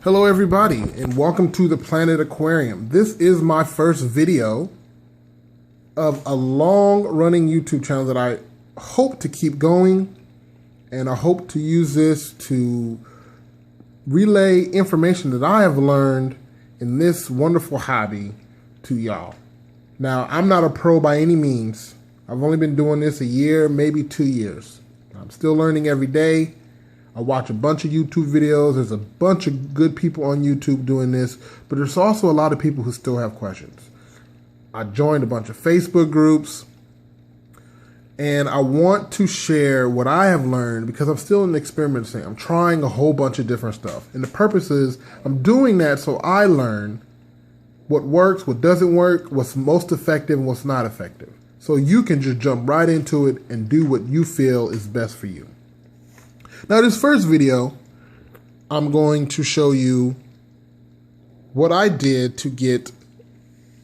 Hello everybody and welcome to the Planet Aquarium. This is my first video of a long running YouTube channel that I hope to keep going, and I hope to use this to relay information that I have learned in this wonderful hobby to y'all. Now, I'm not a pro by any means. I've only been doing this a year, maybe 2 years. I'm still learning every day. I watch a bunch of YouTube videos. There's a bunch of good people on YouTube doing this, but there's also a lot of people who still have questions. I joined a bunch of Facebook groups, and I want to share what I have learned because I'm still in the experiment stage. I'm trying a whole bunch of different stuff. And the purpose is I'm doing that so I learn what works, what doesn't work, what's most effective, and what's not effective. So you can just jump right into it and do what you feel is best for you. Now, this first video, I'm going to show you what I did to get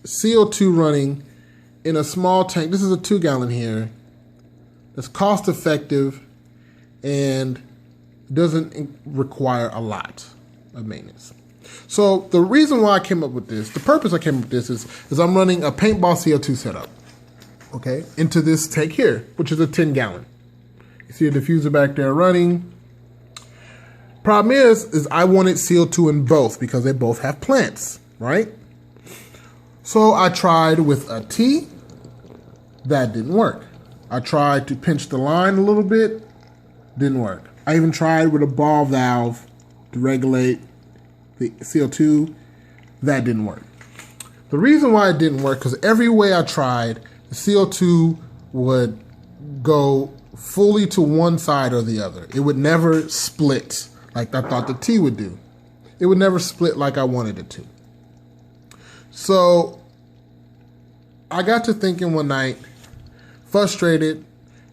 CO2 running in a small tank. This is a 2-gallon here. It's cost effective and doesn't require a lot of maintenance. So the reason why I came up with this, the purpose I came up with this is I'm running a paintball CO2 setup, okay, into this tank here, which is a 10-gallon. You see a diffuser back there running. Problem is I wanted CO2 in both because they both have plants, right? So I tried with a T. That didn't work. I tried to pinch the line a little bit. Didn't work. I even tried with a ball valve to regulate the CO2. That didn't work. The reason why it didn't work, because every way I tried, the CO2 would go fully to one side or the other. It would never split like I thought the T would do. It would never split like I wanted it to. So I got to thinking one night, frustrated,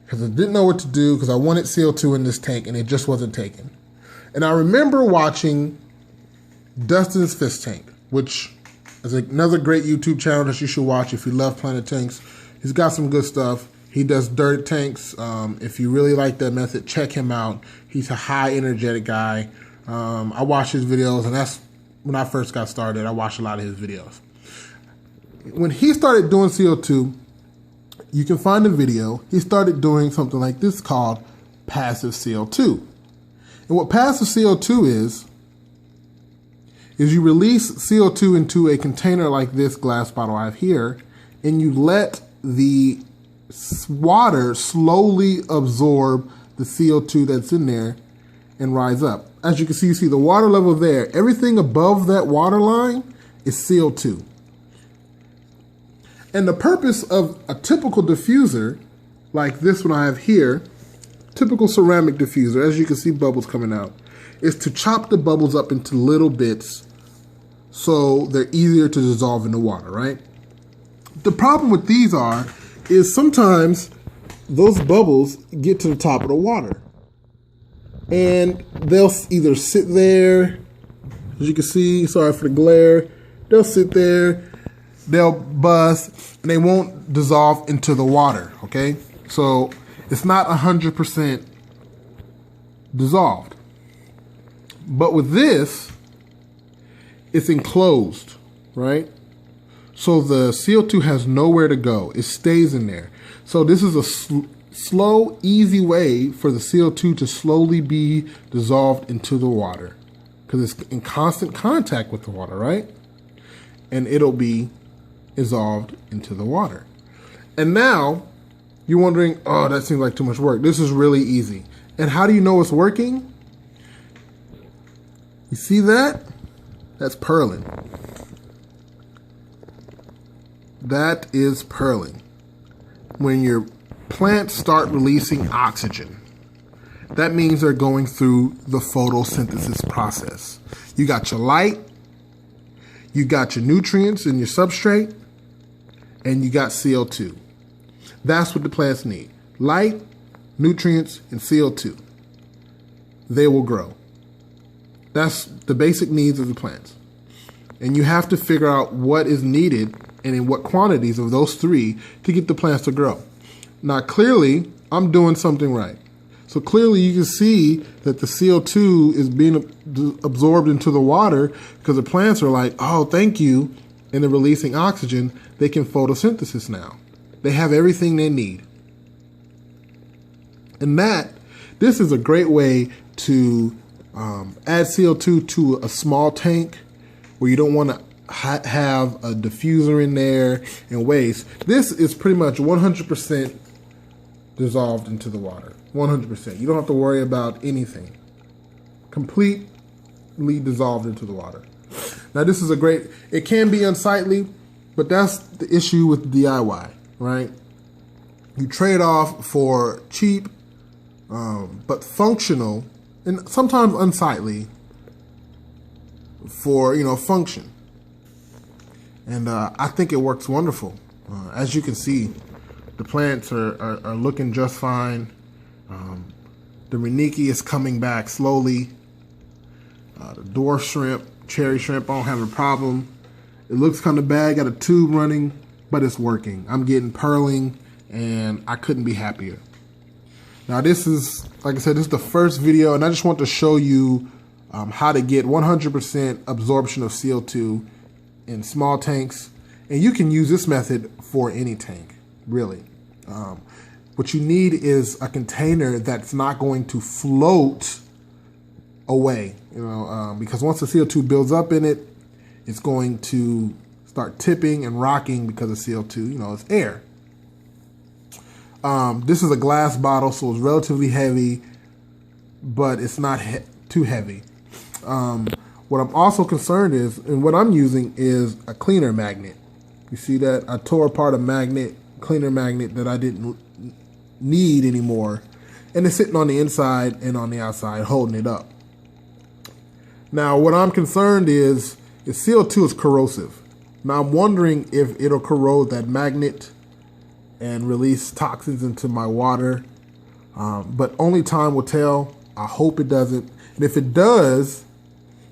because I didn't know what to do, because I wanted CO2 in this tank and it just wasn't taking. And I remember watching Dustin's Fish Tank, which is another great YouTube channel that you should watch if you love Planet Tanks. He's got some good stuff. He does dirt tanks. If you really like that method, check him out. He's a high energetic guy. I watch his videos, and that's when I first got started. I watched a lot of his videos. When he started doing CO2, you can find the video. He started doing something like this called passive CO2. And what passive CO2 is you release CO2 into a container like this glass bottle I have here, and you let the water slowly absorb the CO2 that's in there and rise up. As you can see, the water level there. Everything above that water line is CO2. And the purpose of a typical diffuser, like this one I have here, typical ceramic diffuser, as you can see bubbles coming out, is to chop the bubbles up into little bits so they're easier to dissolve in the water, right? The problem with these is sometimes those bubbles get to the top of the water and they'll either sit there, as you can see, sorry for the glare, they'll sit there, they'll bust, and they won't dissolve into the water, okay? So it's not 100% dissolved. But with this, it's enclosed, right? So the CO2 has nowhere to go. It stays in there. So this is a slow, easy way for the CO2 to slowly be dissolved into the water because it's in constant contact with the water, right? And it'll be dissolved into the water. And now you're wondering, oh, that seems like too much work. This is really easy. And how do you know it's working? You see that? That's purling. That is purling. When your plants start releasing oxygen, that means they're going through the photosynthesis process. You got your light, you got your nutrients in your substrate, and you got CO2. That's what the plants need. Light, nutrients, and CO2. They will grow. That's the basic needs of the plants. And you have to figure out what is needed and in what quantities of those three to get the plants to grow. Now, clearly, I'm doing something right. So clearly you can see that the CO2 is being absorbed into the water because the plants are like, oh, thank you. And they're releasing oxygen. They can photosynthesis now. They have everything they need. And this is a great way to add CO2 to a small tank where you don't want to have a diffuser in there and waste. This is pretty much 100% dissolved into the water. 100%. You don't have to worry about anything. Completely dissolved into the water. Now this is it can be unsightly, but that's the issue with DIY, right? You trade off for cheap, but functional, and sometimes unsightly for, function. And I think it works wonderful. As you can see, the plants are looking just fine. The Reniki is coming back slowly. The dwarf shrimp, cherry shrimp, I don't have a problem. It looks kind of bad, got a tube running, but it's working. I'm getting purling, and I couldn't be happier. Now this is, like I said, this is the first video, and I just want to show you how to get 100% absorption of CO2 in small tanks. And you can use this method for any tank, really. What you need is a container that's not going to float away, because once the CO2 builds up in it, it's going to start tipping and rocking because of CO2, it's air. This is a glass bottle, so it's relatively heavy, but it's not too heavy. What I'm also concerned is, and what I'm using is a cleaner magnet. You see that? I tore apart a cleaner magnet that I didn't need anymore, and it's sitting on the inside and on the outside holding it up. Now what I'm concerned is CO2 is corrosive. Now I'm wondering if it'll corrode that magnet and release toxins into my water, but only time will tell. I hope it doesn't, and if it does,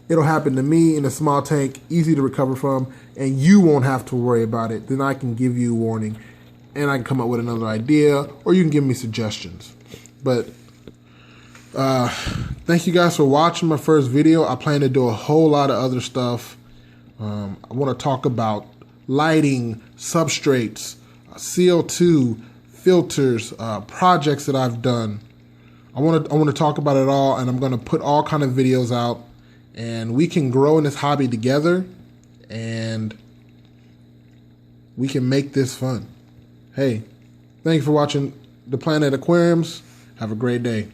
it'll happen to me in a small tank, easy to recover from, and you won't have to worry about it. Then I can give you a warning, and I can come up with another idea, or you can give me suggestions. But thank you guys for watching my first video. I plan to do a whole lot of other stuff. I want to talk about lighting, substrates, CO2, filters, projects that I've done. I want to talk about it all, and I'm going to put all kind of videos out, and we can grow in this hobby together, and we can make this fun. Hey, thank you for watching The Planet Aquariums. Have a great day.